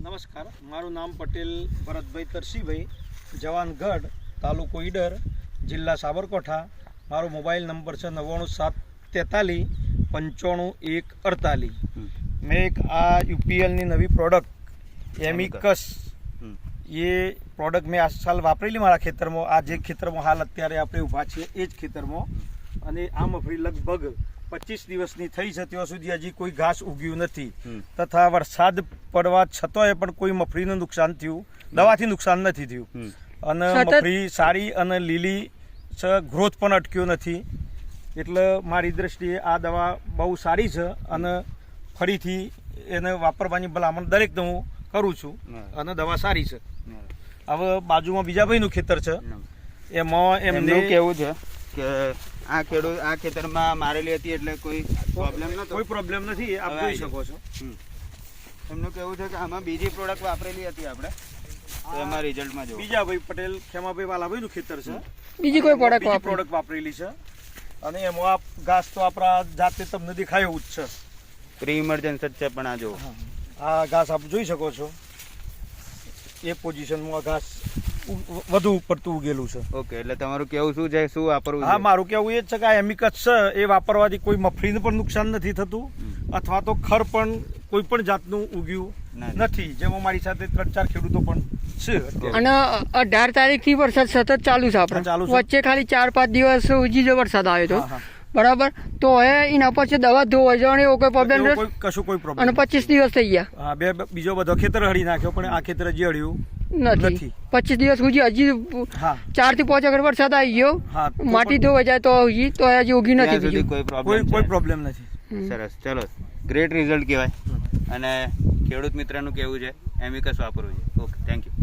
નમસ્કાર, મારું નામ પટેલ ભરતભાઈ તરસીભાઈ, જવાન ગઢ, તાલુકો ઈડર, જિલ્લા સાબરકાંઠા. મારો મોબાઈલ નંબર છે 9973455148. મેં એક આ યુપીએલની નવી પ્રોડક્ટ એમિકસ એ પ્રોડક્ટ મેં આ સાલ વાપરેલી મારા ખેતરમાં. આ જે ખેતરમાં હાલ અત્યારે આપણે ઊભા છીએ એ જ ખેતરમાં. અને આ મગફળી લગભગ 25 દિવસની થઈ છે, ત્યાં સુધી હજી કોઈ ઘાસ ઉગ્યું નથી, તથા વરસાદ પડવા છતાંય પણ કોઈ મગફળીનું નુકસાન થયું, દવાથી નુકસાન નથી થયું. અને મગફળી સારી અને લીલી છે, ગ્રોથ પણ અટક્યો નથી. એટલે મારી દ્રષ્ટિએ આ દવા બહુ સારી છે અને ફરીથી એને વાપરવાની ભલામણ દરેકને હું કરું છું. અને દવા સારી છે. હવે બાજુમાં બીજા ભાઈનું ખેતર છે, એમાં એમને કેવું છે કે આ ખેતરમાં મારેલી હતી એટલે કોઈ પ્રોબ્લેમ નથી. આપ જોઈ શકો છો. એમનું કેવું છે કે આમાં બીજી પ્રોડક્ટ વાપરેલી હતી આપણે, એમાં રિઝલ્ટમાં જો બીજા ભાઈ પટેલ ખેમાભાઈ વાલાભાઈનું ખેતર છે, બીજી કોઈ પ્રોડક્ટ વાપરેલી છે. અને એમાં ઘાસ તો આપણા જાતે તમને દેખાય એવું જ છે, પ્રી ઇમરજન્સી છે. પણ આ જો આ ઘાસ આપ જોઈ શકો છો, એ પોઝિશનમાં ઘાસ વધુ પડતું ઉગેલું છે. ઓકે, એટલે તમારું કેવું શું છે, શું વાપરવું? હા, મારું કેવું એ જ છે કે આ એમિકસ છે એ વાપરવાથી કોઈ મગફળીને પણ નુકસાન નથી થતું, અથવા તો ખર પણ કોઈ પણ જાતનું ઉગ્યું નથી. જેમાં મારી સાથે 3-4 ખેડૂતો પણ છે. અને 18 તારીખથી વરસાદ સતત ચાલુ છે આપણે. વચ્ચે ખાલી 4-5 દિવસ સુધી જ વરસાદ આવ્યો હતો, બરાબર. તો હવે એના પછી દવા ધોવા જવાની એવો કોઈ પ્રોબ્લેમ કશું કોઈ પ્રોબ્લેમ. અને 25 દિવસ થઈ ગયા. હા, બીજો બધો ખેતર હળી નાખ્યો, પણ આ ખેતર હજી હળ્યું નથી. 25 દિવસ સુધી હજી 4 થી 5 અગર વરસાદ આવી ગયો, માટી ધોવા જાય તો હજી ઉગી નથી, કોઈ પ્રોબ્લેમ નથી. સરસ, ચલો, ગ્રેટ રિઝલ્ટ કહેવાય. અને ખેડૂત મિત્રનું કેવું છે એમિકસ વાપરવું છે. Okay, thank you.